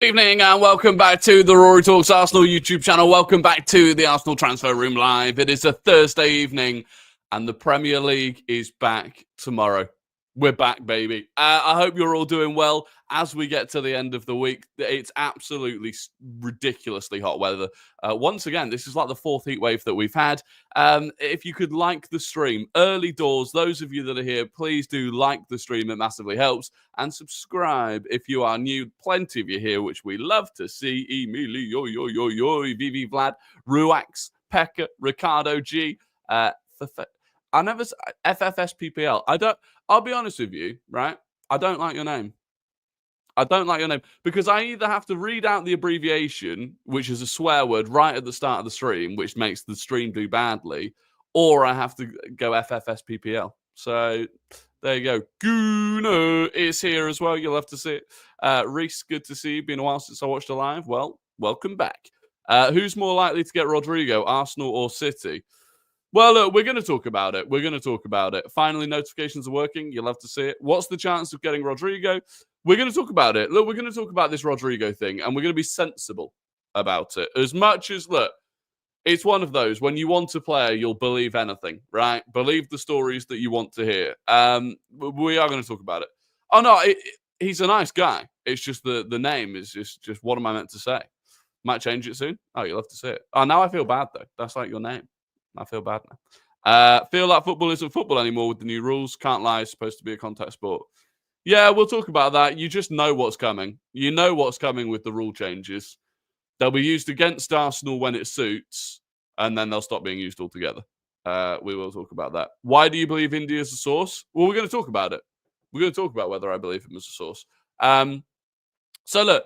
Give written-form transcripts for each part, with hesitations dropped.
Evening and welcome back to the Rory Talks Arsenal YouTube channel. Welcome back to the Arsenal Transfer Room Live. It is a Thursday evening and the Premier League is back tomorrow. We're back, baby. I hope you're all doing well as we get to the end of the week. It's absolutely ridiculously hot weather. Once again, this is like the fourth heat wave that we've had. If you could like the stream, early doors, those of you that are here, please do like the stream. It massively helps. And subscribe if you are new. Plenty of you here, which we love to see. Emilio, Vivi, Vlad, Ruax, Pekka, Ricardo G, I never FFSPPL. I'll be honest with you, right? I don't like your name. I don't like your name because I either have to read out the abbreviation, which is a swear word right at the start of the stream, which makes the stream do badly, or I have to go FFSPPL. So there you go. Guna is here as well. You'll have to see it. Reese, good to see you. Been a while since I watched a live. Well, welcome back. Who's more likely to get Rodrygo, Arsenal or City? Well, look, we're going to talk about it. Finally, notifications are working. You'll have to see it. What's the chance of getting Rodrygo? We're going to talk about it. Look, we're going to talk about this Rodrygo thing, and we're going to be sensible about it. As much as, look, it's one of those, when you want a player, you'll believe anything, right? Believe the stories that you want to hear. We are going to talk about it. Oh, no, he's a nice guy. It's just the name is just what am I meant to say? Might change it soon. Oh, you'll have to see it. Oh, now I feel bad, though. That's like your name. I feel bad now. Feel like football isn't football anymore with the new rules. Can't lie, it's supposed to be a contact sport. Yeah, we'll talk about that. You just know what's coming. You know what's coming with the rule changes. They'll be used against Arsenal when it suits, and then they'll stop being used altogether. We will talk about that. Why do you believe India is a source? Well, we're going to talk about it. We're going to talk about whether I believe him as a source. So look,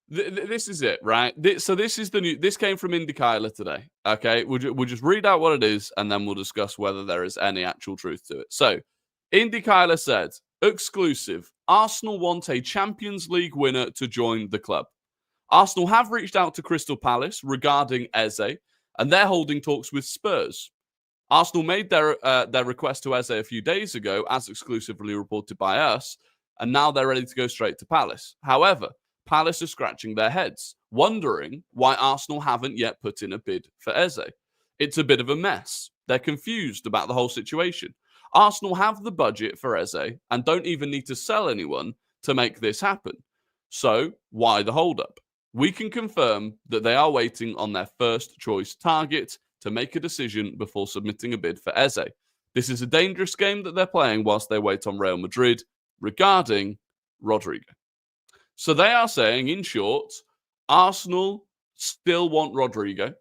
this is it, right? So this is the new. This came from Indykaila today. Okay, we'll just read out what it is, and then we'll discuss whether there is any actual truth to it. So, Indykaila said, exclusive: Arsenal want a Champions League winner to join the club. Arsenal have reached out to Crystal Palace regarding Eze, and they're holding talks with Spurs. Arsenal made their request to Eze a few days ago, as exclusively reported by us, and now they're ready to go straight to Palace. However, Palace are scratching their heads, wondering why Arsenal haven't yet put in a bid for Eze. It's a bit of a mess. They're confused about the whole situation. Arsenal have the budget for Eze and don't even need to sell anyone to make this happen. So, why the hold-up? We can confirm that they are waiting on their first choice target to make a decision before submitting a bid for Eze. This is a dangerous game that they're playing whilst they wait on Real Madrid regarding Rodrygo. So they are saying, in short, Arsenal still want Rodrygo,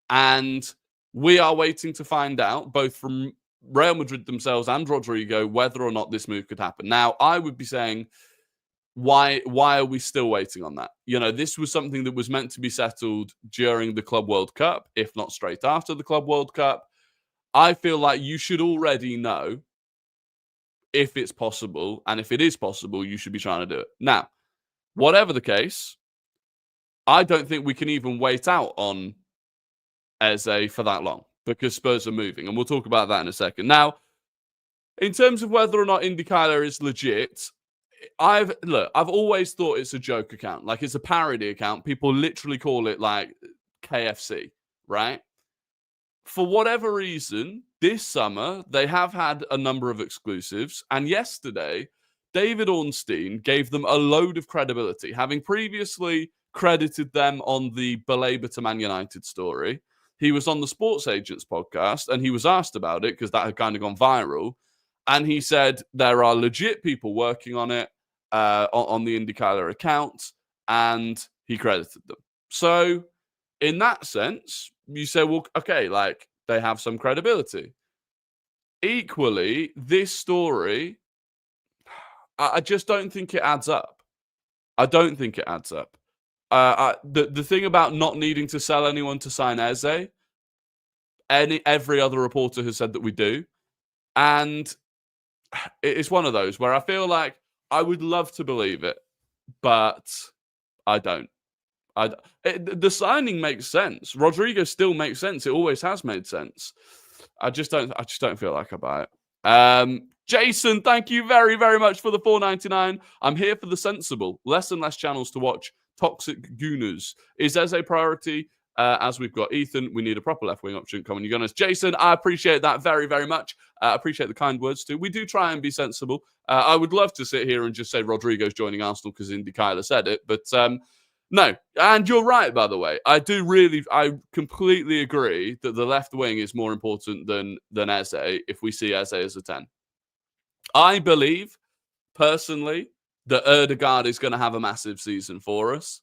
and we are waiting to find out, both from Real Madrid themselves and Rodrygo, whether or not this move could happen. Now, I would be saying, why are we still waiting on that? You know, this was something that was meant to be settled during the Club World Cup, if not straight after the Club World Cup. I feel like you should already know if it's possible, and if it is possible, you should be trying to do it. Now, whatever the case, I don't think we can even wait out on Eze for that long because Spurs are moving, and we'll talk about that in a second. Now, in terms of whether or not Indykaila is legit, I've always thought it's a joke account. Like, it's a parody account. People literally call it like KFC, right? For whatever reason, this summer, they have had a number of exclusives, and yesterday, David Ornstein gave them a load of credibility, having previously credited them on the Belabor to Man United story. He was on the Sports Agents podcast, and he was asked about it because that had kind of gone viral. And he said there are legit people working on it on the Indykaila account, and he credited them. So in that sense, you say, well, okay, like, they have some credibility. Equally, this story, I just don't think it adds up. I don't think it adds up. The thing about not needing to sell anyone to sign Eze, every other reporter has said that we do. And it's one of those where I feel like I would love to believe it, but I don't. The signing makes sense. Rodrygo still makes sense. It always has made sense. I just don't feel like I buy it. Jason, thank you very, very much for the $4.99. I'm here for the sensible. Less and less channels to watch. Toxic Gooners. Is Eze a priority? As we've got Ethan, we need a proper left wing option. Come on, you guys. Jason, I appreciate that very, very much. I appreciate the kind words too. We do try and be sensible. I would love to sit here and just say Rodrygo's joining Arsenal because Indykaila said it, but no. And you're right, by the way. I completely agree that the left wing is more important than Eze if we see Eze as a 10. I believe, personally, that Ødegaard is going to have a massive season for us.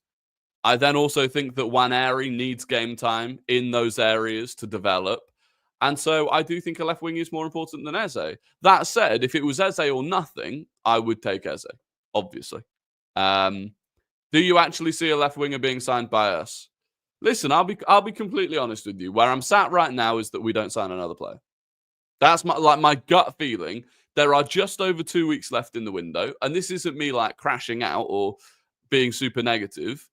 I then also think that Nwaneri needs game time in those areas to develop. And so I do think a left wing is more important than Eze. That said, if it was Eze or nothing, I would take Eze, obviously. Do you actually see a left winger being signed by us? Listen, I'll be completely honest with you. Where I'm sat right now is that we don't sign another player. That's my gut feeling. There are just over 2 weeks left in the window. And this isn't me crashing out or being super negative.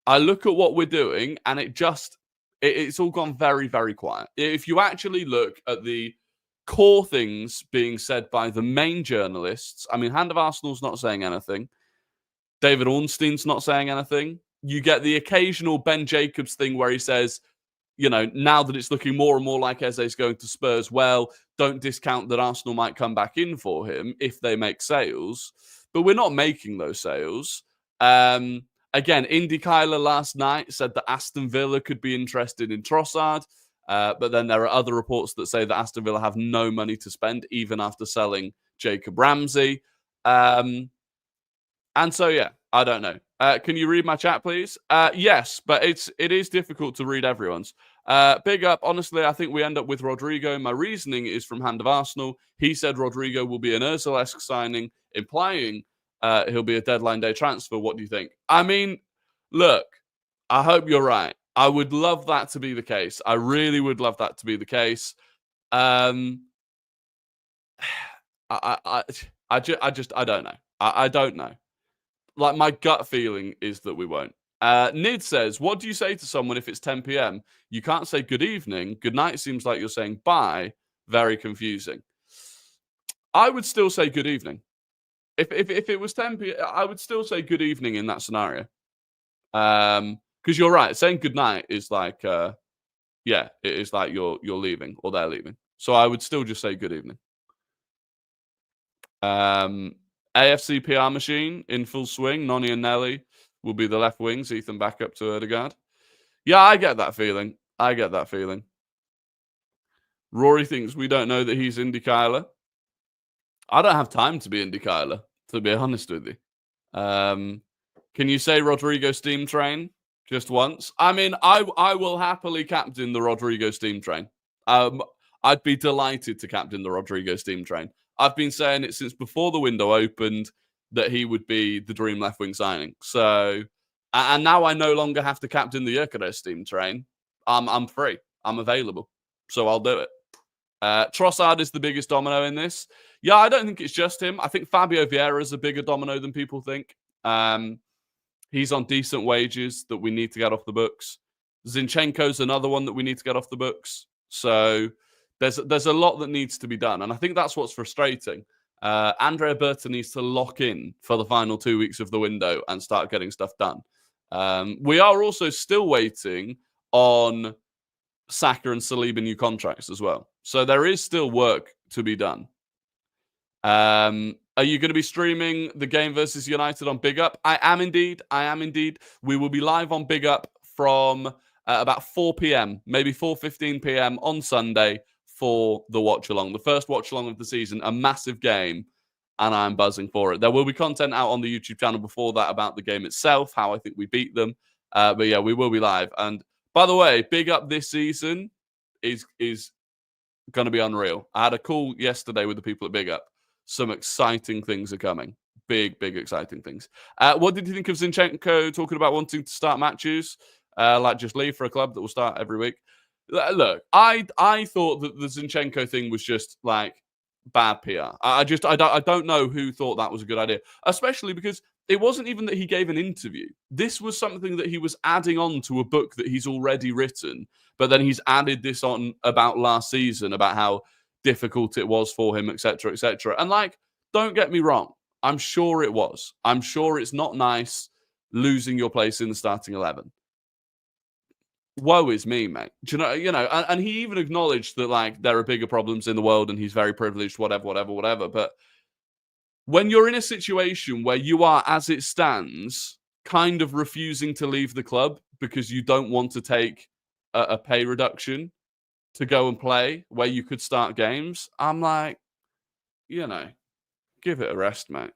I look at what we're doing, and it's all gone very, very quiet. If you actually look at the core things being said by the main journalists, I mean, Hand of Arsenal's not saying anything. David Ornstein's not saying anything. You get the occasional Ben Jacobs thing where he says, now that it's looking more and more like Eze's going to Spurs, well, don't discount that Arsenal might come back in for him if they make sales. But we're not making those sales. Again, Indykaila last night said that Aston Villa could be interested in Trossard, but then there are other reports that say that Aston Villa have no money to spend, even after selling Jacob Ramsey. And so, yeah, I don't know. Can you read my chat, please? Yes, but it is difficult to read everyone's. Big up. Honestly, I think we end up with Rodrygo. My reasoning is from Hand of Arsenal. He said Rodrygo will be an Ozil-esque signing, implying he'll be a deadline day transfer. What do you think? I mean, look, I hope you're right. I would love that to be the case. I really would love that to be the case. I don't know. I don't know. My gut feeling is that we won't. Nid says, what do you say to someone if it's 10 p.m.? You can't say good evening. Good night seems like you're saying bye. Very confusing. I would still say good evening. If it was 10 p.m., I would still say good evening in that scenario. Because you're right. Saying good night is it is like you're leaving or they're leaving. So I would still just say good evening. AFC PR machine in full swing. Noni and Nelly will be the left wings. Ethan back up to Ødegaard. Yeah, I get that feeling. Rory thinks we don't know that he's Indykaila. I don't have time to be Indykaila, to be honest with you. Can you say Rodrygo steam train just once? I mean, I will happily captain the Rodrygo steam train. I'd be delighted to captain the Rodrygo steam train. I've been saying it since before the window opened that he would be the dream left wing signing. So, and now I no longer have to captain the Gyökeres steam train. I'm free. I'm available. So I'll do it. Trossard is the biggest domino in this. Yeah, I don't think it's just him. I think Fabio Vieira is a bigger domino than people think. He's on decent wages that we need to get off the books. Zenchenko's another one that we need to get off the books. So there's a lot that needs to be done. And I think that's what's frustrating. Andrea Berta needs to lock in for the final 2 weeks of the window and start getting stuff done. We are also still waiting on Saka and Saliba new contracts as well. So there is still work to be done. Are you going to be streaming the game versus United on Big Up? I am indeed. We will be live on Big Up from about 4 p.m., maybe 4:15 p.m. on Sunday for the watch-along. The first watch-along of the season, a massive game, and I'm buzzing for it. There will be content out on the YouTube channel before that about the game itself, how I think we beat them. But yeah, we will be live. And by the way, Big Up this season is going to be unreal. I had a call yesterday with the people at Big Up. Some exciting things are coming. Big exciting things. What did you think of Zenchenko talking about wanting to start matches? Just leave for a club that will start every week? Look, I thought that the Zenchenko thing was just bad PR. I don't know who thought that was a good idea, especially because it wasn't even that he gave an interview. This was something that he was adding on to a book that he's already written, but then he's added this on about last season, about how difficult it was for him, etc., etc. And don't get me wrong, I'm sure it was. I'm sure it's not nice losing your place in the starting 11. Woe is me, mate. Do you know, and he even acknowledged that, like, there are bigger problems in the world and he's very privileged, whatever. But when you're in a situation where you are, as it stands, kind of refusing to leave the club because you don't want to take a pay reduction to go and play where you could start games, I'm like, you know, give it a rest, mate.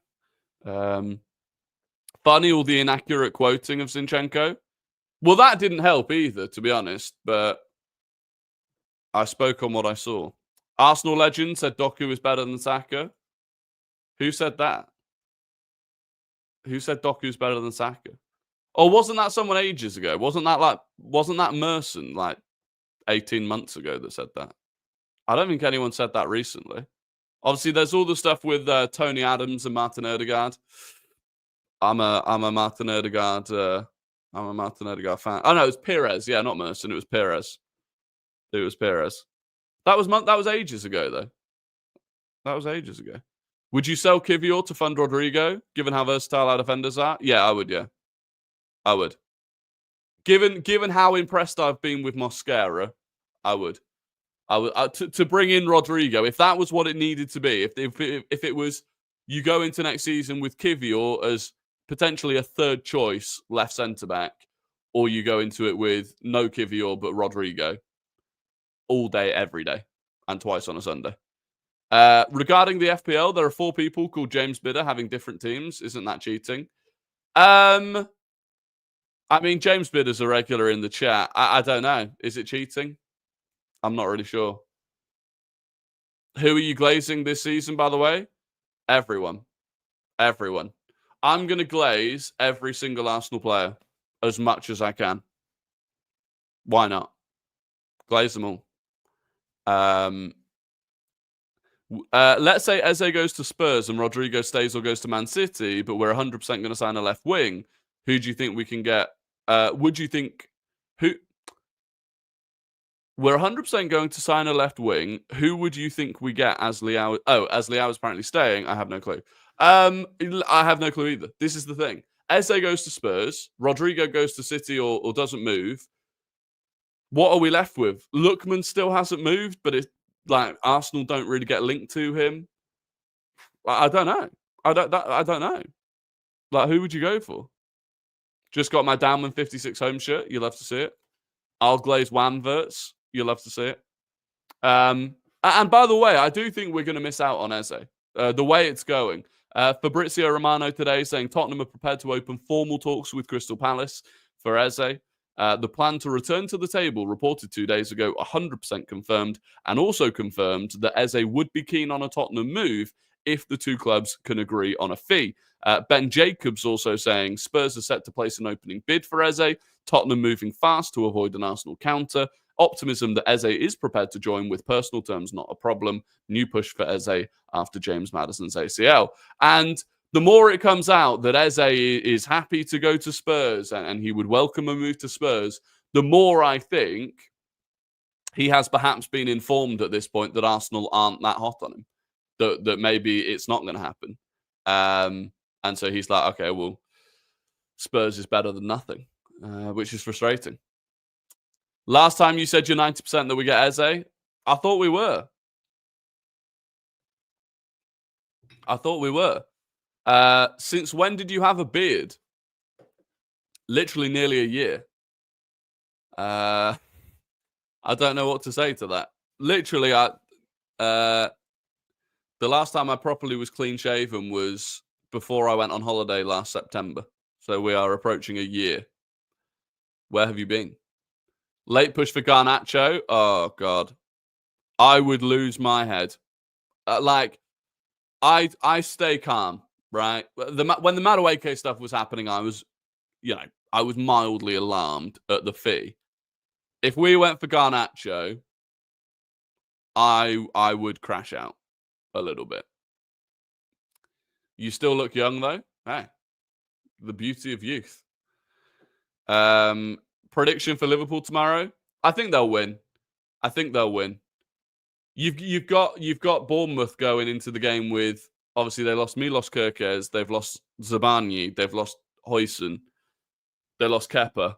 Funny, all the inaccurate quoting of Zenchenko. Well, that didn't help either, to be honest, but I spoke on what I saw. Arsenal legend said Doku is better than Saka. Who said that? Who said Doku's better than Saka? Or wasn't that someone ages ago? Wasn't that Merson like 18 months ago that said that? I don't think anyone said that recently. Obviously, there's all the stuff with Tony Adams and Martin Odegaard. I'm a Martin Odegaard fan. Oh no, it was Perez. Yeah, not Merson. It was Perez. That was ages ago, though. That was ages ago. Would you sell Kivior to fund Rodrygo, given how versatile our defenders are? Yeah, I would. Yeah, I would. Given how impressed I've been with Mosquera, I would. To bring in Rodrygo, if that was what it needed to be, if it was, you go into next season with Kivior as potentially a third choice left centre back, or you go into it with no Kivior but Rodrygo, all day, every day, and twice on a Sunday. Regarding the FPL, there are 4 people called James Bidder having different teams. Isn't that cheating? I mean, James Bidder's a regular in the chat. I don't know. Is it cheating? I'm not really sure. Who are you glazing this season, by the way? Everyone. I'm going to glaze every single Arsenal player as much as I can. Why not? Glaze them all. Let's say Eze goes to Spurs and Rodrygo stays or goes to Man City, but we're 100% going to sign a left wing. Who do you think we can get? Would you think who? We're 100% going to sign a left wing. Who would you think we get as Leao? Oh, as Leao is apparently staying. I have no clue. I have no clue either. This is the thing. Eze goes to Spurs. Rodrygo goes to City or doesn't move. What are we left with? Lookman still hasn't moved, but it's like Arsenal don't really get linked to him. I don't know. I don't know. Like, who would you go for? Just got my Downman 56 home shirt. You love to see it. I'll glaze Wanverts. You'll love to see it. And by the way, I do think we're going to miss out on Eze. The way it's going. Fabrizio Romano today saying Tottenham are prepared to open formal talks with Crystal Palace for Eze. The plan to return to the table, reported 2 days ago, 100% confirmed, and also confirmed that Eze would be keen on a Tottenham move if the two clubs can agree on a fee. Ben Jacobs also saying Spurs are set to place an opening bid for Eze, Tottenham moving fast to avoid an Arsenal counter, optimism that Eze is prepared to join with personal terms not a problem, new push for Eze after James Maddison's ACL. And the more it comes out that Eze is happy to go to Spurs and he would welcome a move to Spurs, the more I think he has perhaps been informed at this point that Arsenal aren't that hot on him, that maybe it's not going to happen. And so he's like, okay, well, Spurs is better than nothing, which is frustrating. Last time you said you're 90% that we get Eze, I thought we were. Since when did you have a beard? Literally nearly a year. I don't know what to say to that. Literally, the last time I properly was clean shaven was before I went on holiday last September. So we are approaching a year. Where have you been? Late push for Garnacho. Oh, God. I would lose my head. I stay calm, right? When the Madueke stuff was happening, I was mildly alarmed at the fee. If we went for Garnacho, I would crash out a little bit. You still look young, though. Hey, the beauty of youth. Prediction for Liverpool tomorrow? I think they'll win. You've got Bournemouth going into the game with, obviously they lost Milos Kerkez, they've lost Zabani, they've lost Huijsen. they lost Kepa.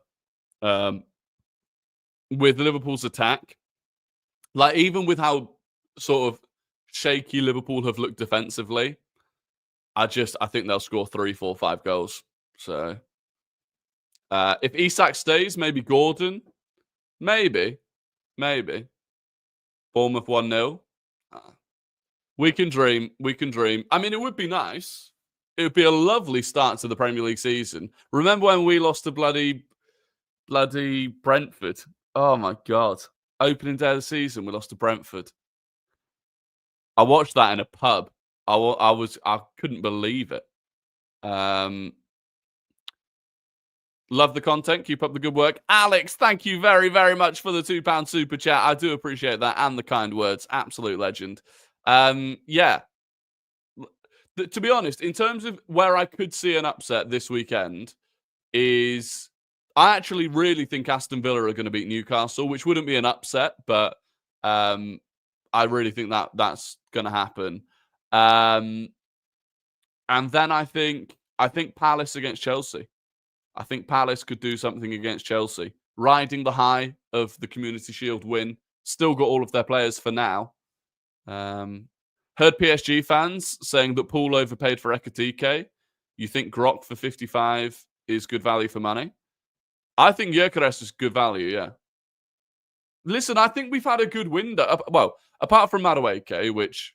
With Liverpool's attack, like even with how sort of shaky Liverpool have looked defensively, I think they'll score 3, 4, 5 goals. So if Isak stays, maybe Gordon, maybe. Bournemouth 1-0. We can dream. I mean, it would be nice. It would be a lovely start to the Premier League season. Remember when we lost to bloody Brentford? Oh my God. Opening day of the season, we lost to Brentford. I watched that in a pub. I couldn't believe it. Love the content. Keep up the good work. Alex, thank you very, very much for the £2 super chat. I do appreciate that and the kind words. Absolute legend. Yeah. To be honest, in terms of where I could see an upset this weekend is I actually really think Aston Villa are going to beat Newcastle, which wouldn't be an upset, but I really think that's going to happen. And then I think Palace against Chelsea. I think Palace could do something against Chelsea. Riding the high of the Community Shield win. Still got all of their players for now. Heard PSG fans saying that Poole overpaid for Ekitike. You think Grok for 55 is good value for money? I think Gyökeres is good value, yeah. Listen, I think we've had a good window. Well, apart from Madueke, which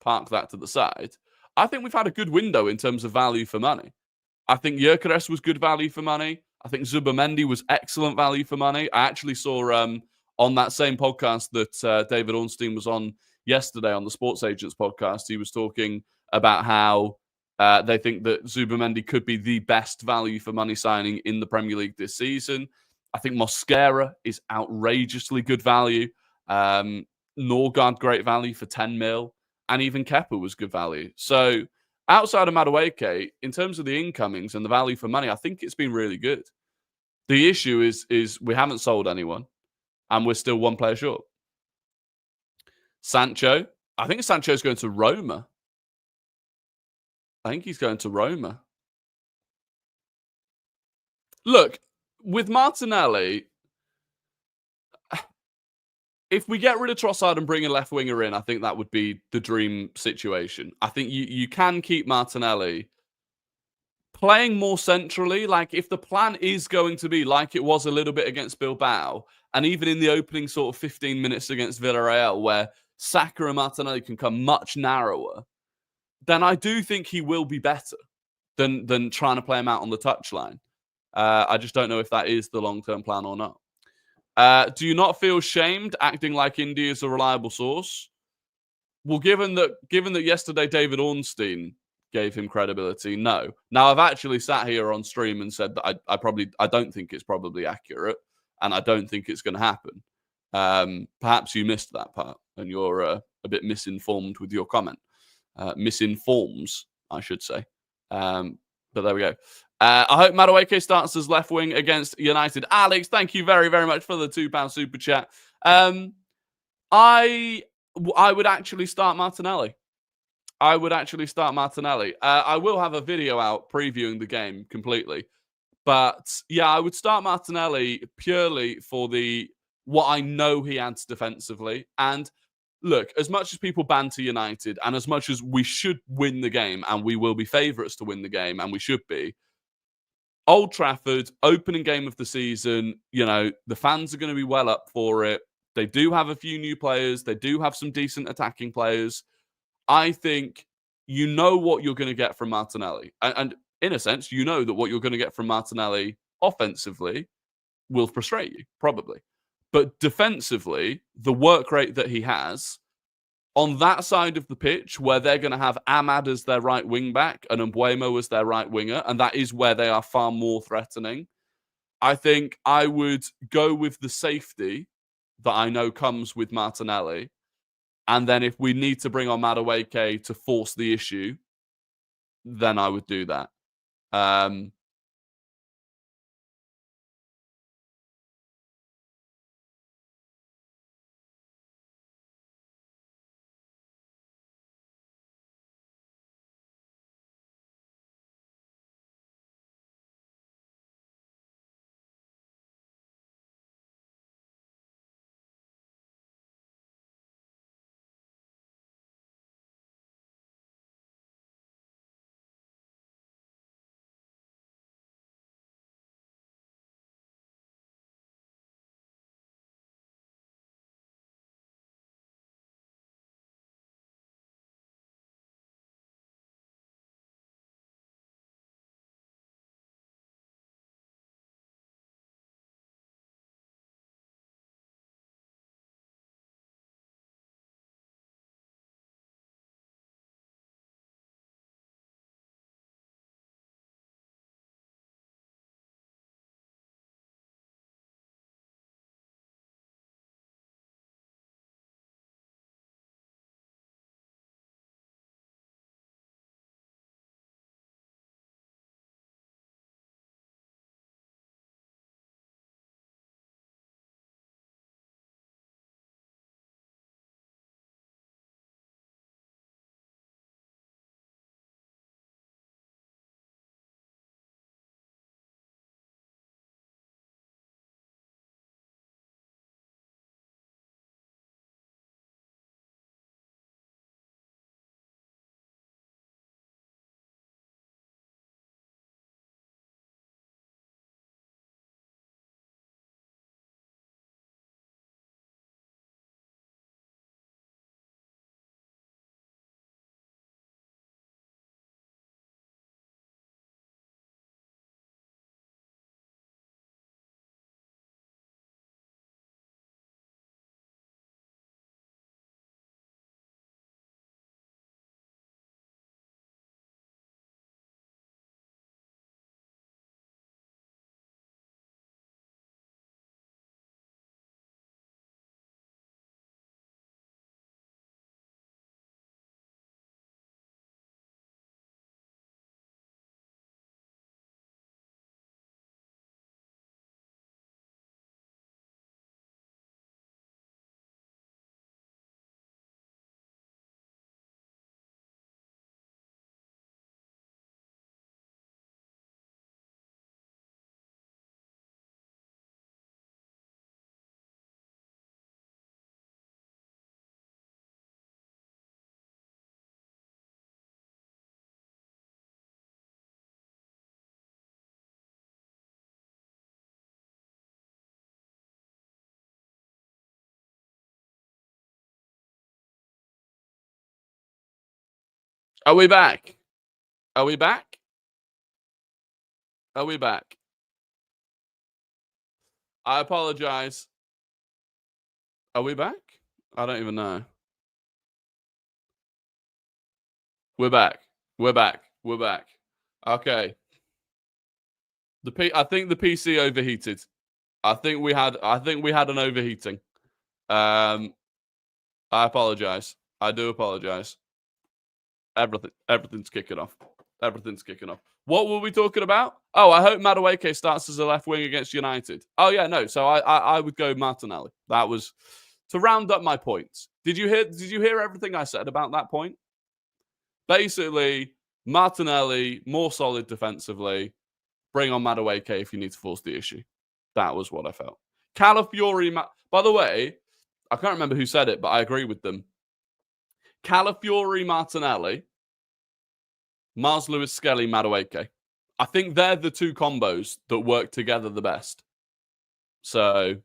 park that to the side, I think we've had a good window in terms of value for money. I think Gyökeres was good value for money. I think Zubimendi was excellent value for money. I actually saw on that same podcast that David Ornstein was on yesterday on the Sports Agents podcast, he was talking about how they think that Zubimendi could be the best value for money signing in the Premier League this season. I think Mosquera is outrageously good value. Norgard, great value for 10 mil. And even Kepa was good value. So outside of Madueke, in terms of the incomings and the value for money, I think it's been really good. The issue is we haven't sold anyone. And we're still one player short. Sancho. I think Sancho's going to Roma. I think he's going to Roma. Look, with Martinelli, if we get rid of Trossard and bring a left winger in, I think that would be the dream situation. I think you can keep Martinelli playing more centrally. Like, if the plan is going to be like it was a little bit against Bilbao, and even in the opening sort of 15 minutes against Villarreal, where Saka and Martinelli can come much narrower, then I do think he will be better than trying to play him out on the touchline. I just don't know if that is the long-term plan or not. Do you not feel shamed acting like Indy is a reliable source? Well, given that yesterday David Ornstein gave him credibility, no. Now, I've actually sat here on stream and said that I don't think it's probably accurate, and I don't think it's going to happen. Perhaps you missed that part, and you're a bit misinformed with your comment. Misinforms, I should say. But there we go. I hope Madueke starts as left wing against United. Alex, thank you very, very much for the £2 super chat. I would actually start Martinelli. I will have a video out previewing the game completely. But yeah, I would start Martinelli purely for what I know he adds defensively. And look, as much as people banter United and as much as we should win the game and we will be favourites to win the game and we should be, Old Trafford, opening game of the season, the fans are going to be well up for it. They do have a few new players. They do have some decent attacking players. I think you know what you're going to get from Martinelli. And in a sense, you know that what you're going to get from Martinelli offensively will frustrate you, probably. But defensively, the work rate that he has on that side of the pitch, where they're going to have Ahmad as their right wing back and Mbuemo as their right winger, and that is where they are far more threatening, I think I would go with the safety that I know comes with Martinelli. And then if we need to bring on Madueke to force the issue, then I would do that. Are we back? Are we back? Are we back? I apologize. Are we back? I don't even know. We're back. We're back. We're back. Okay. I think the PC overheated. I think we had an overheating. I apologize. I do apologize. Everything's kicking off. Everything's kicking off. What were we talking about? Oh, I hope Madueke starts as a left wing against United. Oh yeah, no. So I would go Martinelli. That was to round up my points. Did you hear everything I said about that point? Basically, Martinelli more solid defensively. Bring on Madueke if you need to force the issue. That was what I felt. Calafiori. By the way, I can't remember who said it, but I agree with them. Calafiori, Martinelli, Mars Lewis, Skelly, Madueke. I think they're the two combos that work together the best. So,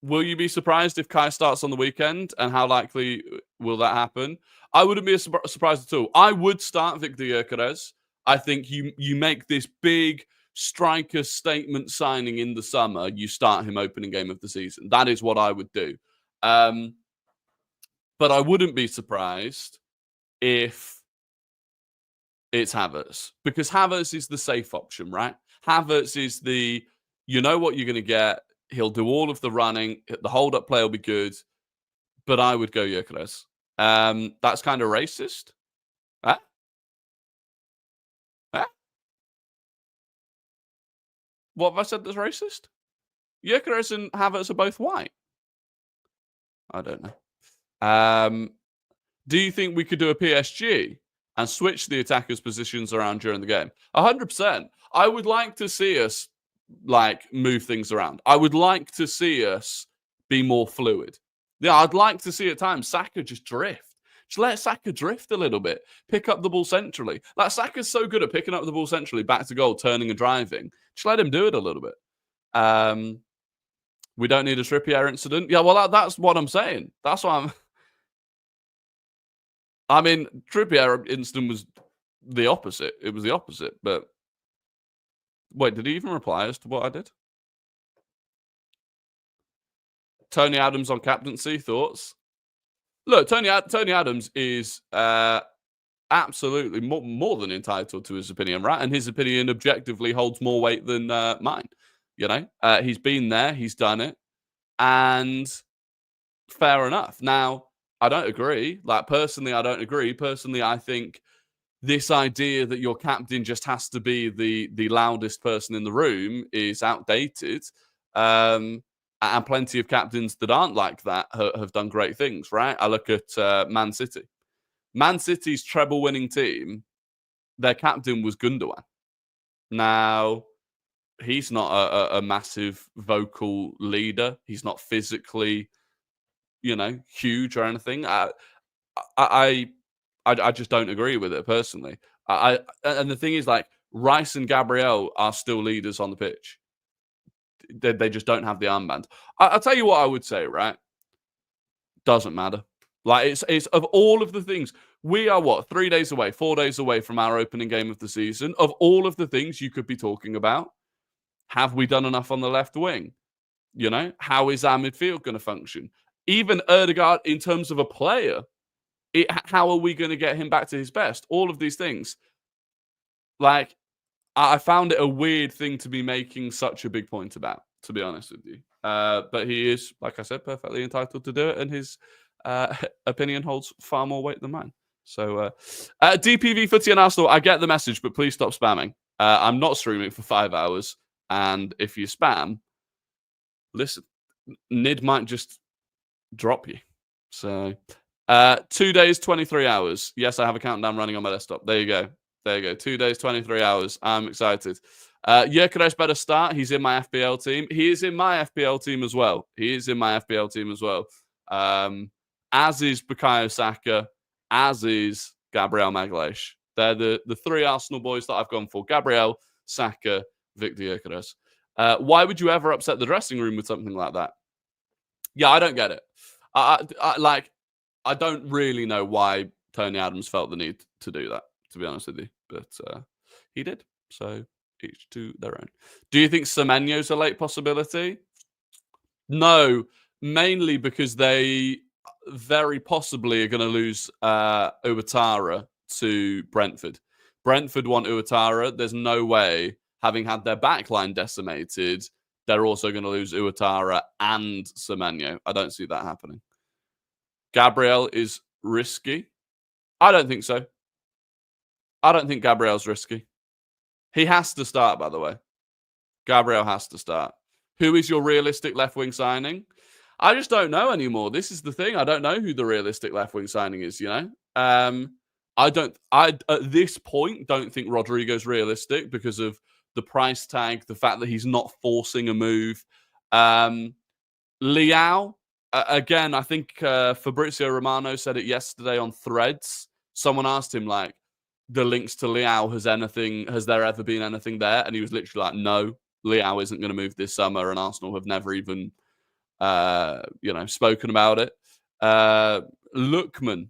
will you be surprised if Kai starts on the weekend? And how likely will that happen? I wouldn't be surprised at all. I would start Victor Gyökeres. I think you make this big striker statement signing in the summer. You start him opening game of the season. That is what I would do. But I wouldn't be surprised if it's Havertz, because Havertz is the safe option, right? Havertz is you know what you're going to get. He'll do all of the running. The hold-up play will be good. But I would go Gyökeres. That's kind of racist. Huh? Huh? What have I said that's racist? Gyökeres and Havertz are both white. I don't know. Do you think we could do a PSG and switch the attackers' positions around during the game? 100%. I would like to see us move things around. I would like to see us be more fluid. Yeah, I'd like to see at times Saka just drift. Just let Saka drift a little bit. Pick up the ball centrally. Saka's so good at picking up the ball centrally, back to goal, turning and driving. Just let him do it a little bit. We don't need a Trippier incident. Yeah, well, that's what I'm saying. That's what I'm... I mean, Trippier incident was the opposite. It was the opposite, but... Wait, did he even reply as to what I did? Tony Adams on captaincy, thoughts? Look, Tony Adams is absolutely more than entitled to his opinion, right? And his opinion objectively holds more weight than mine. You know, he's been there, he's done it, and fair enough. Now, I don't agree. Personally, I don't agree. Personally, I think this idea that your captain just has to be the loudest person in the room is outdated. And plenty of captains that aren't like that have done great things, right? I look at Man City. Man City's treble-winning team, their captain was Gundogan. Now, he's not a massive vocal leader. He's not physically, huge or anything. I just don't agree with it personally. And the thing is, Rice and Gabriel are still leaders on the pitch. They just don't have the armband. I'll tell you what I would say, right? Doesn't matter. It's of all of the things, we are 4 days away from our opening game of the season. Of all of the things you could be talking about, have we done enough on the left wing? How is our midfield going to function? Even Ødegaard, in terms of a player, how are we going to get him back to his best? All of these things. I found it a weird thing to be making such a big point about, to be honest with you. But he is, like I said, perfectly entitled to do it, and his opinion holds far more weight than mine. So, DPV Footy and Arsenal, I get the message, but please stop spamming. I'm not streaming for 5 hours, and if you spam, listen, Nid might just drop you. So, 2 days, 23 hours. Yes, I have a countdown running on my desktop. There you go. 2 days, 23 hours. I'm excited. Gyökeres better start. He's in my FPL team. He is in my FPL team as well. As is Bukayo Saka. As is Gabriel Magalhaes. They're the three Arsenal boys that I've gone for. Gabriel, Saka, Victor Gyökeres. Why would you ever upset the dressing room with something like that? Yeah, I don't get it. I don't really know why Tony Adams felt the need to do that, to be honest with you. But he did. So each to their own. Do you think Semenyo's a late possibility? No, mainly because they very possibly are going to lose Uwatara to Brentford. Brentford want Uwatara. There's no way, having had their backline decimated, they're also going to lose Uwatara and Semenyo. I don't see that happening. Gabriel is risky. I don't think so. I don't think Gabriel's risky. He has to start, by the way. Gabriel has to start. Who is your realistic left-wing signing? I just don't know anymore. This is the thing. I don't know who the realistic left-wing signing is, you know? I at this point, don't think Rodrygo's realistic because of the price tag, the fact that he's not forcing a move. Leao, again, I think Fabrizio Romano said it yesterday on Threads. Someone asked him, like, the links to Leao, has there ever been anything there? And he was literally like, no, Leao isn't going to move this summer, and Arsenal have never even, spoken about it. Lookman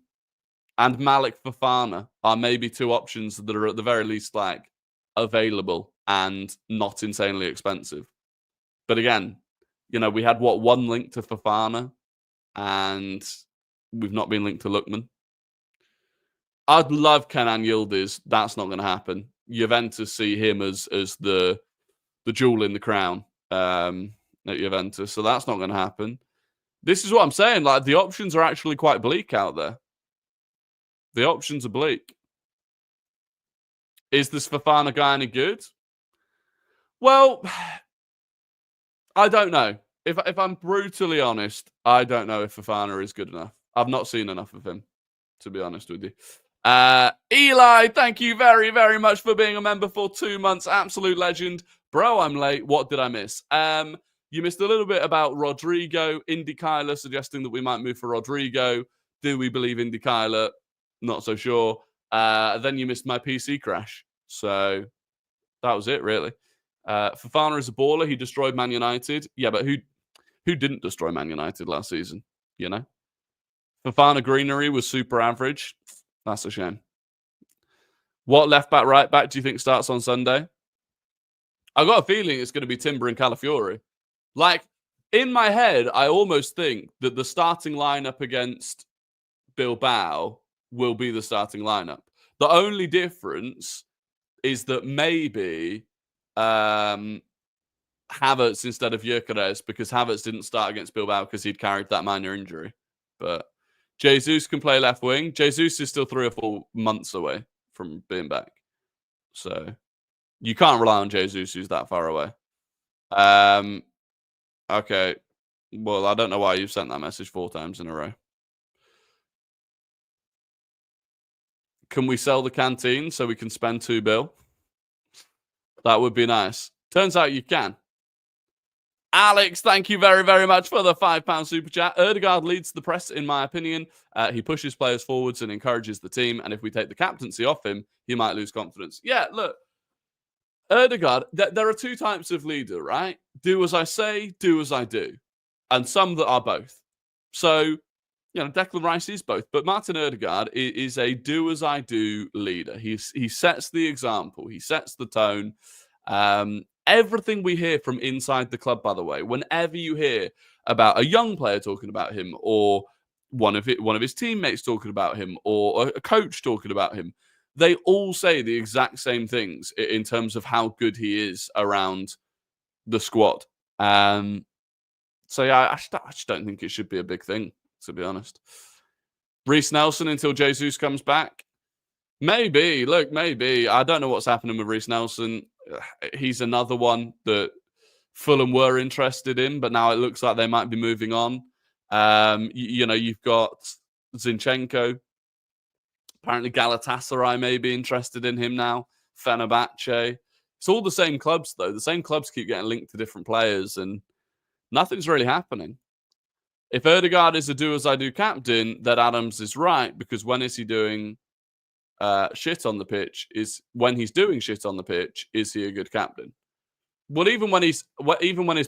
and Malik Fofana are maybe two options that are at the very least like available and not insanely expensive. But again, we had one link to Fofana, and we've not been linked to Lookman. I'd love Kenan Yildiz. That's not going to happen. Juventus see him as the jewel in the crown at Juventus, so that's not going to happen. This is what I'm saying. Like, the options are actually quite bleak out there. The options are bleak. Is this Fofana guy any good? Well, I don't know. If I'm brutally honest, I don't know if Fofana is good enough. I've not seen enough of him, to be honest with you. Eli, thank you very, very much for being a member for 2 months. Absolute legend. Bro, I'm late. What did I miss? You missed a little bit about Rodrygo. Indykaila suggesting that we might move for Rodrygo. Do we believe Indykaila? Not so sure. Then you missed my PC crash. So that was it, really. Fofana is a baller. He destroyed Man United. Yeah, but who didn't destroy Man United last season? Fofana greenery was super average. That's a shame. What left back, right back do you think starts on Sunday? I got a feeling it's going to be Timber and Calafiori. Like, in my head, I almost think that the starting lineup against Bilbao will be the starting lineup. The only difference is that maybe Havertz instead of Gyökeres, because Havertz didn't start against Bilbao because he'd carried that minor injury. But Jesus can play left wing. Jesus is still 3 or 4 months away from being back. So you can't rely on Jesus, who's that far away. Okay. Well, I don't know why you've sent that message 4 times in a row. Can we sell the canteen so we can spend 2 bill? That would be nice. Turns out you can. Alex, thank you very, very much for the £5 super chat. Ødegaard leads the press, in my opinion. He pushes players forwards and encourages the team. And if we take the captaincy off him, he might lose confidence. Yeah, look, Ødegaard, there are 2 types of leader, right? Do as I say, do as I do. And some that are both. So, Declan Rice is both. But Martin Ødegaard is a do as I do leader. He sets the example. He sets the tone. Everything we hear from inside the club, by the way, whenever you hear about a young player talking about him, or one of his teammates talking about him, or a coach talking about him, they all say the exact same things in terms of how good he is around the squad. So yeah, I just don't think it should be a big thing, to be honest. Reece Nelson until Jesus comes back. Maybe. Look, maybe. I don't know what's happening with Reece Nelson. He's another one that Fulham were interested in, but now it looks like they might be moving on. You've got Zenchenko. Apparently Galatasaray may be interested in him now. Fenerbahce. It's all the same clubs, though. The same clubs keep getting linked to different players, and nothing's really happening. If Ødegaard is a do-as-I-do captain, then Adams is right, because when is he doing shit on the pitch? When he's doing shit on the pitch, is he a good captain? Well, even when his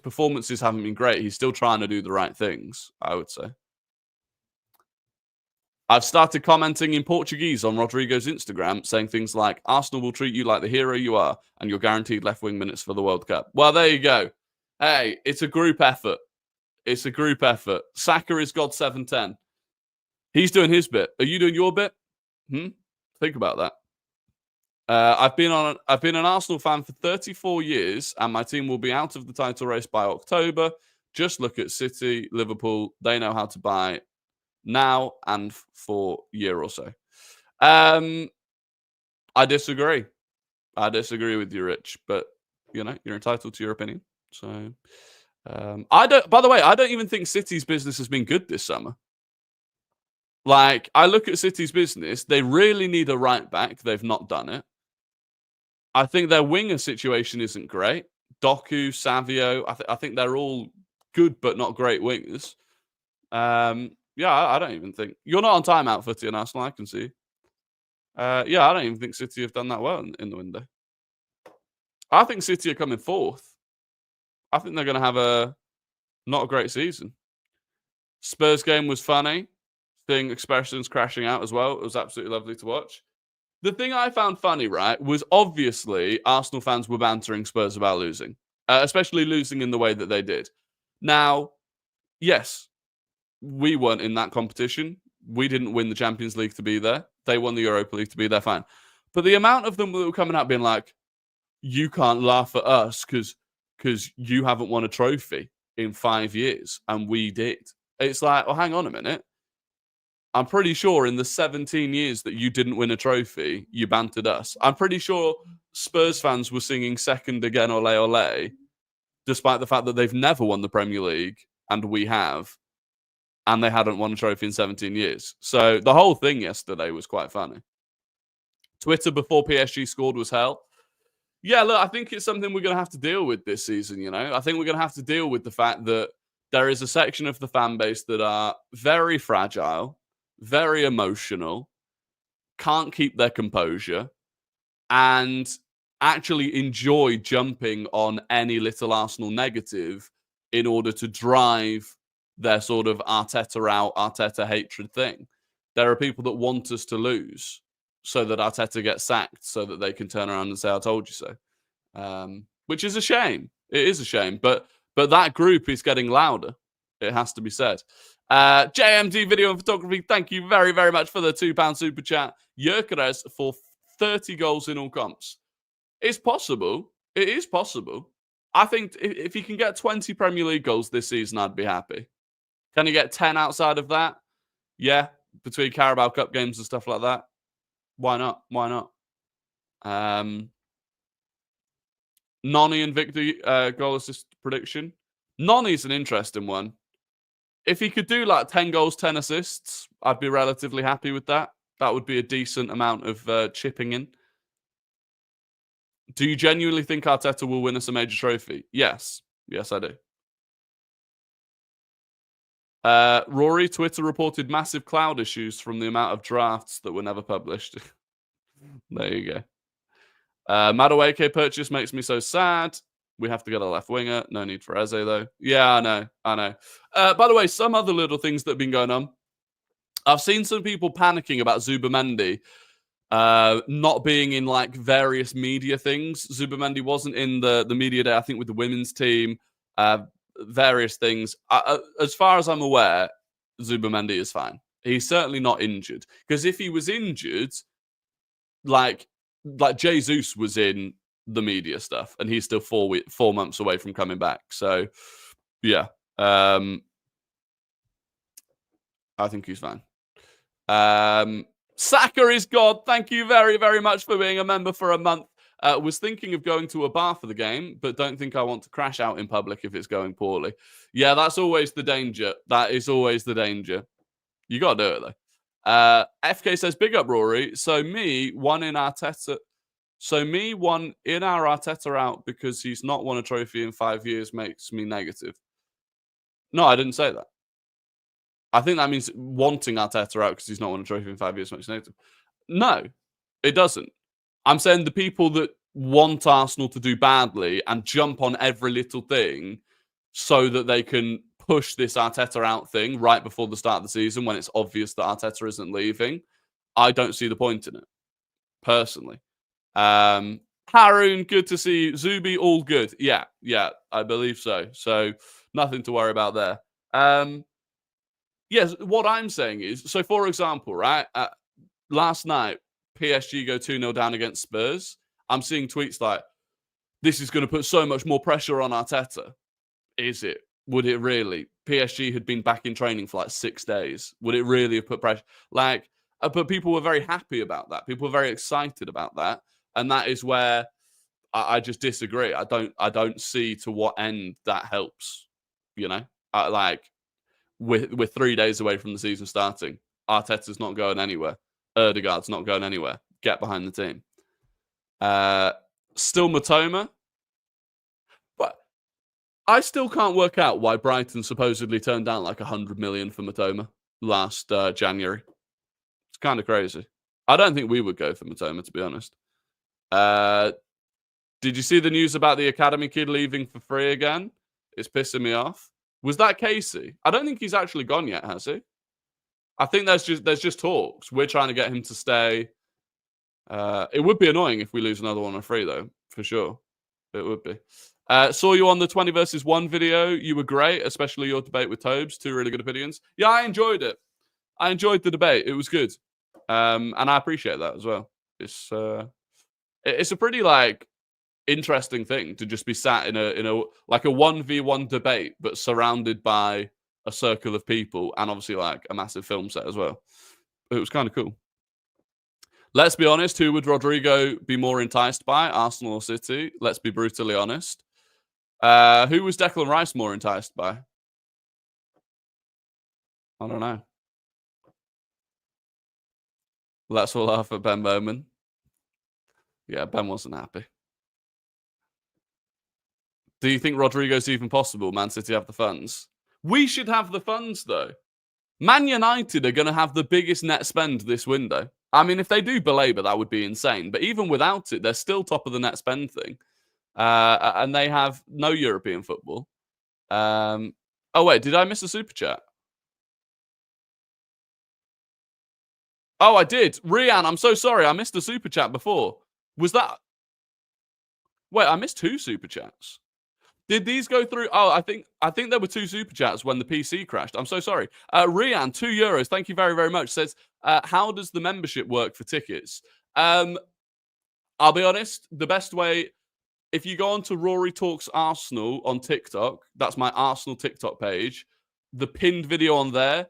performances haven't been great, he's still trying to do the right things, I would say. I've started commenting in Portuguese on Rodrygo's Instagram, saying things like, Arsenal will treat you like the hero you are, and you're guaranteed left-wing minutes for the World Cup. Well, there you go. Hey, it's a group effort. It's a group effort. Saka is God 710. He's doing his bit. Are you doing your bit? Think about that. I've been an Arsenal fan for 34 years, and my team will be out of the title race by October. Just look at City, Liverpool. They know how to buy now and for a year or so. I disagree. I disagree with you, Rich, but you're entitled to your opinion. So by the way, I don't even think City's business has been good this summer. Like, I look at City's business, they really need a right back. They've not done it. I think their winger situation isn't great. Doku, Savio, I think they're all good but not great wingers. I don't even think... You're not on timeout, Footy and Arsenal, I can see. I don't even think City have done that well in the window. I think City are coming fourth. I think they're going to have not a great season. Spurs game was funny. Seeing expressions crashing out as well. It was absolutely lovely to watch. The thing I found funny, right, was obviously Arsenal fans were bantering Spurs about losing. Especially losing in the way that they did. Now, yes, we weren't in that competition. We didn't win the Champions League to be there. They won the Europa League to be there, fine. But the amount of them that were coming out being like, you can't laugh at us because you haven't won a trophy in 5 years, and we did. It's like, well, hang on a minute. I'm pretty sure in the 17 years that you didn't win a trophy, you bantered us. I'm pretty sure Spurs fans were singing second again, ole, ole, despite the fact that they've never won the Premier League, and we have, and they hadn't won a trophy in 17 years. So the whole thing yesterday was quite funny. Twitter before PSG scored was hell. Yeah, look, I think it's something we're going to have to deal with this season, I think we're going to have to deal with the fact that there is a section of the fan base that are very fragile, very emotional, can't keep their composure, and actually enjoy jumping on any little Arsenal negative in order to drive their sort of Arteta out, Arteta hatred thing. There are people that want us to lose so that Arteta gets sacked so that they can turn around and say, I told you so. Which is a shame. It is a shame. But that group is getting louder. It has to be said. JMD Video and Photography, thank you very, very much for the £2 super chat. Gyökeres for 30 goals in all comps. It's possible. It is possible. I think if he can get 20 Premier League goals this season, I'd be happy. Can he get 10 outside of that? Yeah, between Carabao Cup games and stuff like that. Why not? Why not? Noni and Victor goal assist prediction. Noni's an interesting one. If he could do like 10 goals, 10 assists, I'd be relatively happy with that. That would be a decent amount of chipping in. Do you genuinely think Arteta will win us a major trophy? Yes. Yes, I do. Rory, Twitter reported massive cloud issues from the amount of drafts that were never published. There you go. Madueke purchase makes me so sad. We have to get a left winger. No need for Eze, though. Yeah, I know. By the way, some other little things that have been going on. I've seen some people panicking about Zubimendi not being in like various media things. Zubimendi wasn't in the media day, I think, with the women's team. Various things. As far as I'm aware, Zubimendi is fine. He's certainly not injured. Because if he was injured, like Jesus was in the media stuff, and he's still 4 months away from coming back. So, yeah. I think he's fine. Saka is God. Thank you very, very much for being a member for a month. Was thinking of going to a bar for the game, but don't think I want to crash out in public if it's going poorly. Yeah, that's always the danger. That is always the danger. You got to do it, though. FK says, big up, Rory. So me, one in our Arteta out because he's not won a trophy in 5 years makes me negative. No, I didn't say that. I think that means wanting Arteta out because he's not won a trophy in 5 years makes me negative. No, it doesn't. I'm saying the people that want Arsenal to do badly and jump on every little thing so that they can push this Arteta out thing right before the start of the season when it's obvious that Arteta isn't leaving, I don't see the point in it, personally. Haroon, good to see you. Zubi, all good. Yeah, I believe so. So nothing to worry about there. Yes, what I'm saying is, so for example, right, last night, PSG go 2-0 down against Spurs. I'm seeing tweets like, this is going to put so much more pressure on Arteta. Is it? Would it really? PSG had been back in training for like 6 days. Would it really have put pressure? But people were very happy about that. People were very excited about that. And that is where I just disagree. I don't see to what end that helps. You know, we're 3 days away from the season starting. Arteta's not going anywhere. Erdegaard's not going anywhere. Get behind the team. Still Matoma. But I still can't work out why Brighton supposedly turned down like 100 million for Matoma last January. It's kind of crazy. I don't think we would go for Matoma, to be honest. Did you see the news about the academy kid leaving for free again? It's pissing me off. Was that Casey? I don't think he's actually gone yet, has he? I think there's just talks. We're trying to get him to stay. It would be annoying if we lose another one on free, though, for sure. It would be. Saw you on the 20 versus 1 video. You were great, especially your debate with Tobes. 2 really good opinions. Yeah, I enjoyed it. I enjoyed the debate. It was good. And I appreciate that as well. It's a pretty, interesting thing to just be sat in a 1v1 debate, but surrounded by a circle of people and obviously a massive film set as well. It was kind of cool. Let's be honest, who would Rodrygo be more enticed by, Arsenal or City? Let's be brutally honest. Who was Declan Rice more enticed by? I don't know. Let's all laugh at Ben Bowman. Yeah, Ben wasn't happy. Do you think Rodrygo's even possible? Man City have the funds. We should have the funds, though. Man United are going to have the biggest net spend this window. I mean, if they do belabor, that would be insane. But even without it, they're still top of the net spend thing. And they have no European football. Oh, wait, did I miss a super chat? Oh, I did. Rian, I'm so sorry. I missed a super chat before. Was that... Wait, I missed 2 super chats. Did these go through? Oh, I think there were 2 super chats when the PC crashed. I'm so sorry. Rian, €2. Thank you very, very much. Says, how does the membership work for tickets? I'll be honest. The best way, if you go on to Rory Talks Arsenal on TikTok, that's my Arsenal TikTok page. The pinned video on there,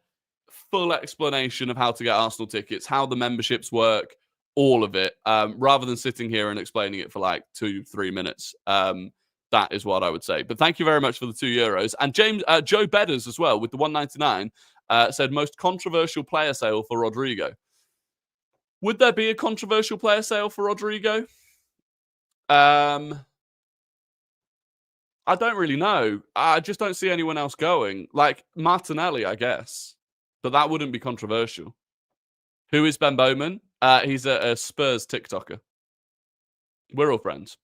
full explanation of how to get Arsenal tickets, how the memberships work, all of it. Rather than sitting here and explaining it for 2-3 minutes. That is what I would say. But thank you very much for the €2. And Joe Bedders as well with the 199 said most controversial player sale for Rodrygo. Would there be a controversial player sale for Rodrygo? I don't really know. I just don't see anyone else going. Like Martinelli, I guess. But that wouldn't be controversial. Who is Ben Bowman? He's a Spurs TikToker. We're all friends.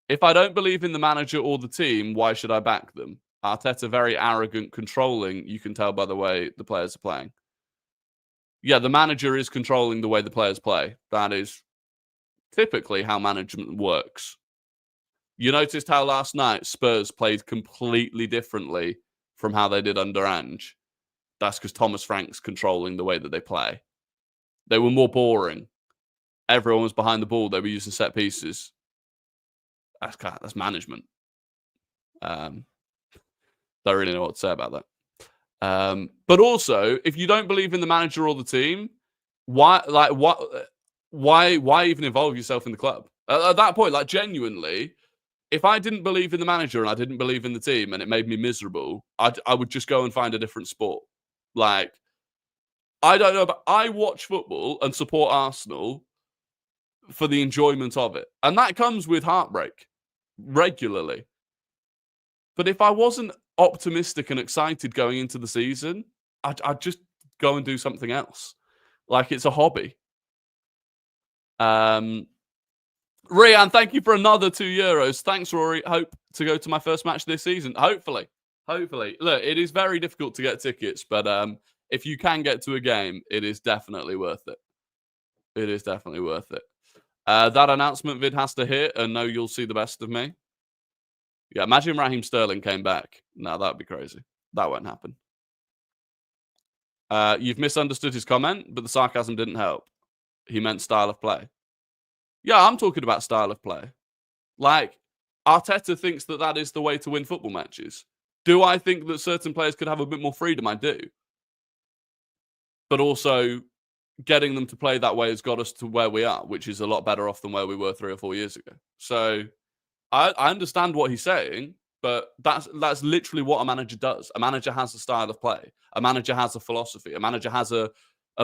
If I don't believe in the manager or the team, why should I back them? Arteta, very arrogant, controlling. You can tell by the way the players are playing. Yeah, the manager is controlling the way the players play. That is typically how management works. You noticed how last night Spurs played completely differently from how they did under Ange. That's because Thomas Frank's controlling the way that they play. They were more boring. Everyone was behind the ball. They were using set pieces. That's management. Don't really know what to say about that. But also, if you don't believe in the manager or the team, why even involve yourself in the club? At that point, genuinely, if I didn't believe in the manager and I didn't believe in the team and it made me miserable, I would just go and find a different sport. I don't know, but I watch football and support Arsenal for the enjoyment of it. And that comes with heartbreak regularly. But if I wasn't optimistic and excited going into the season, I'd just go and do something else. It's a hobby. Rian, thank you for another €2. Thanks, Rory. Hope to go to my first match this season. Hopefully. Hopefully. Look, it is very difficult to get tickets, but if you can get to a game, it is definitely worth it. It is definitely worth it. That announcement vid has to hit, and no, you'll see the best of me. Yeah, imagine Raheem Sterling came back. No, that'd be crazy. That won't happen. You've misunderstood his comment, but the sarcasm didn't help. He meant style of play. Yeah, I'm talking about style of play. Like, Arteta thinks that that is the way to win football matches. Do I think that certain players could have a bit more freedom? I do. But also, getting them to play that way has got us to where we are, which is a lot better off than where we were 3 or 4 years ago. So, I understand what he's saying, but that's literally what a manager does. A manager has a style of play. A manager has a philosophy. A manager has a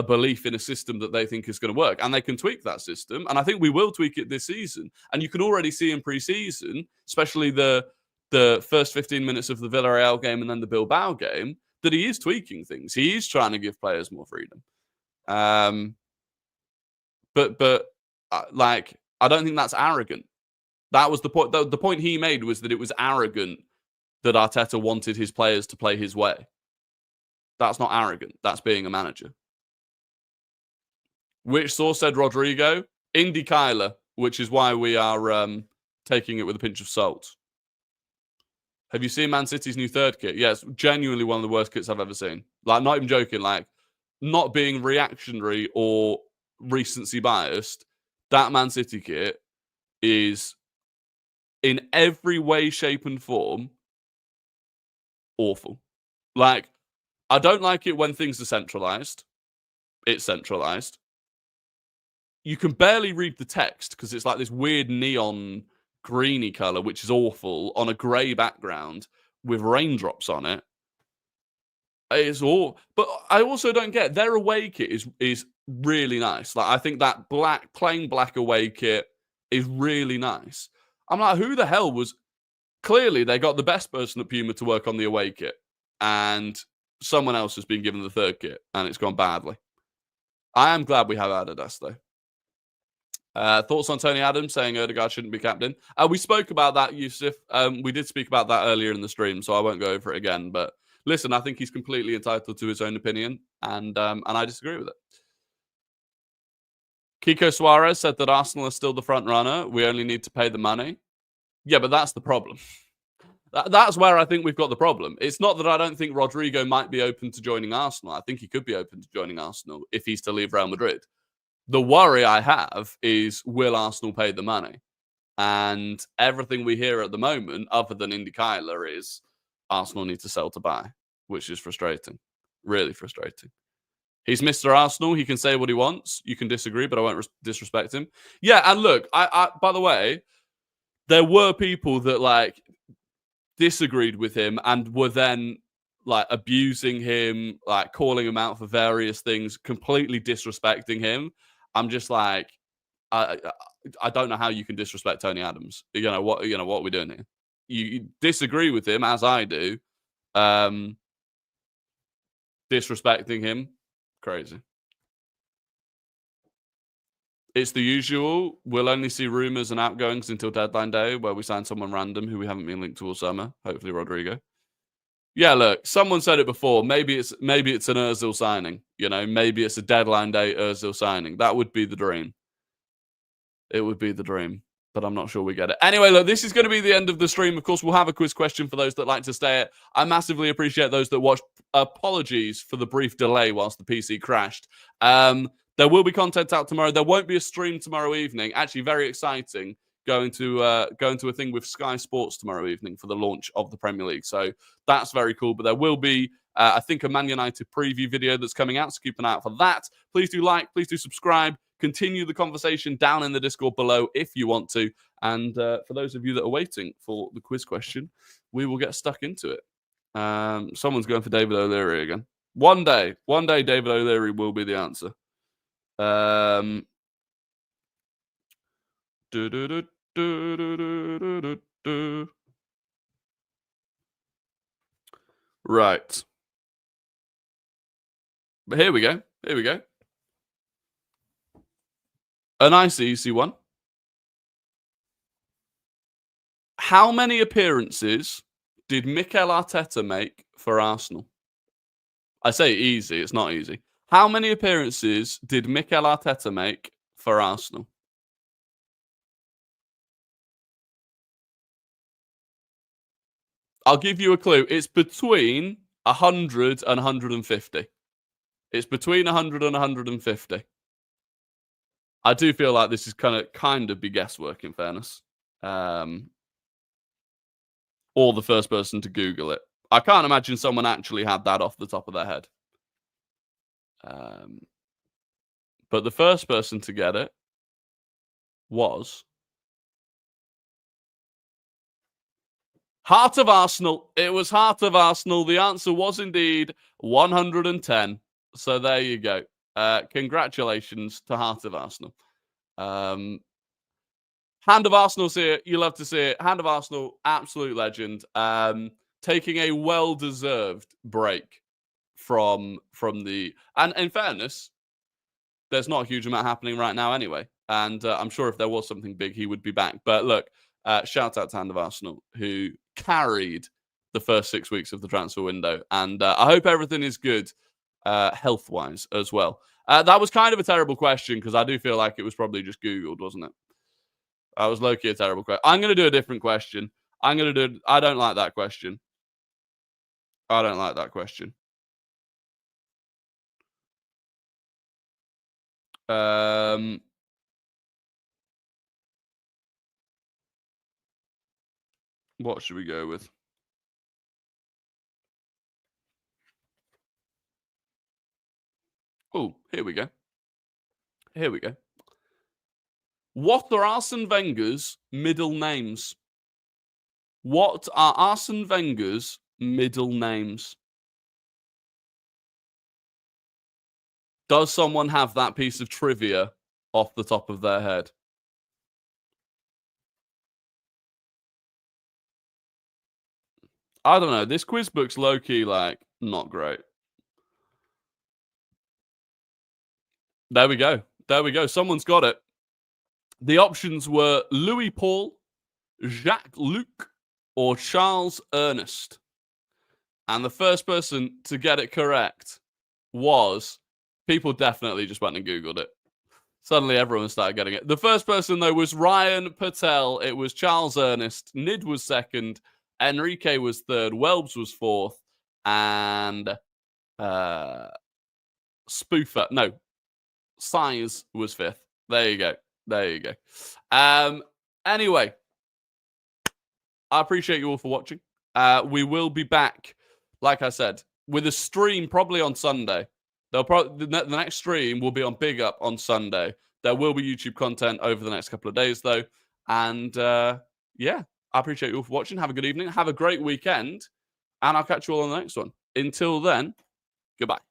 belief in a system that they think is going to work, and they can tweak that system. And I think we will tweak it this season. And you can already see in pre-season, especially the first 15 minutes of the Villarreal game and then the Bilbao game, that he is tweaking things. He is trying to give players more freedom. But like, I don't think that's arrogant. That was the point. The point he made was that it was arrogant that Arteta wanted his players to play his way. That's not arrogant. That's being a manager. Which source said Rodrygo? Indykaila, which is why we are taking it with a pinch of salt. Have you seen Man City's new third kit? Yes, genuinely one of the worst kits I've ever seen. Like, not even joking. Like, not being reactionary or recency biased, that Man City kit is, in every way, shape, and form, awful. Like, I don't like it when things are centralized. It's centralized. You can barely read the text because it's like this weird neon greeny color, which is awful, on a grey background with raindrops on it. It's all, but I also don't get their away kit is really nice. Like, I think that plain black away kit is really nice. I'm like, who the hell was? Clearly, they got the best person at Puma to work on the away kit, and someone else has been given the third kit, and it's gone badly. I am glad we have Adidas, though. Thoughts on Tony Adams saying Odegaard shouldn't be captain? We spoke about that, Yusuf. We did speak about that earlier in the stream, so I won't go over it again. But listen, I think he's completely entitled to his own opinion, and I disagree with it. Kiko Suarez said that Arsenal is still the front runner. We only need to pay the money. Yeah, but that's the problem. That's where I think we've got the problem. It's not that I don't think Rodrygo might be open to joining Arsenal. I think he could be open to joining Arsenal if he's to leave Real Madrid. The worry I have is, will Arsenal pay the money? And everything we hear at the moment, other than Indykaila, is Arsenal need to sell to buy, which is frustrating. Really frustrating. He's Mr. Arsenal. He can say what he wants. You can disagree, but I won't disrespect him. Yeah, and look, I by the way, there were people that, like, disagreed with him and were then, like, abusing him, like, calling him out for various things, completely disrespecting him. I'm just like, I don't know how you can disrespect Tony Adams. What are we doing here? You disagree with him, as I do. Disrespecting him, crazy. It's the usual. We'll only see rumors and outgoings until deadline day, where we sign someone random who we haven't been linked to all summer. Hopefully, Rodrygo. Yeah, look, someone said it before. Maybe it's an Özil signing. Maybe it's a deadline day Özil signing. That would be the dream. It would be the dream, but I'm not sure we get it. Anyway, look, this is going to be the end of the stream. Of course, we'll have a quiz question for those that like to stay. I massively appreciate those that watched. Apologies for the brief delay whilst the PC crashed. There will be content out tomorrow. There won't be a stream tomorrow evening. Actually, very exciting. Going to a thing with Sky Sports tomorrow evening for the launch of the Premier League. So that's very cool. But there will be, I think, a Man United preview video that's coming out. So keep an eye out for that. Please do like, please do subscribe. Continue the conversation down in the Discord below if you want to. And for those of you that are waiting for the quiz question, we will get stuck into it. Someone's going for David O'Leary again. One day, David O'Leary will be the answer. Right. But here we go. A nice easy one. How many appearances did Mikel Arteta make for Arsenal? I say easy, it's not easy. How many appearances did Mikel Arteta make for Arsenal? I'll give you a clue. It's between 100 and 150. It's between 100 and 150. I do feel like this is kind of be guesswork, in fairness. Or the first person to Google it. I can't imagine someone actually had that off the top of their head. But the first person to get it was Heart of Arsenal. It was Heart of Arsenal. The answer was indeed 110. So there you go. Congratulations to Heart of Arsenal. Hand of Arsenal's here. You love to see it. Hand of Arsenal, absolute legend. Taking a well-deserved break from the... And in fairness, there's not a huge amount happening right now anyway. And I'm sure if there was something big, he would be back. But look, shout out to Hand of Arsenal, who carried the first 6 weeks of the transfer window. And I hope everything is good health-wise as well. That was kind of a terrible question because I do feel like it was probably just Googled, wasn't it? I was low-key a terrible question. I'm going to do a different question. I don't like that question. I don't like that question. What should we go with? Oh, here we go. Here we go. What are Arsene Wenger's middle names? What are Arsene Wenger's middle names? Does someone have that piece of trivia off the top of their head? I don't know. This quiz book's low-key, like, not great. There we go. There we go. Someone's got it. The options were Louis Paul, Jacques Luc, or Charles Ernest. And the first person to get it correct was... People definitely just went and Googled it. Suddenly everyone started getting it. The first person, though, was Ryan Patel. It was Charles Ernest. Nid was second. Enrique was third. Welbs was fourth. And Spoofer. No. Size was fifth. There you go. There you go. Anyway. I appreciate you all for watching. We will be back, like I said, with a stream probably on Sunday. The next stream will be on Big Up on Sunday. There will be YouTube content over the next couple of days, though. And yeah, I appreciate you all for watching. Have a good evening. Have a great weekend. And I'll catch you all on the next one. Until then, goodbye.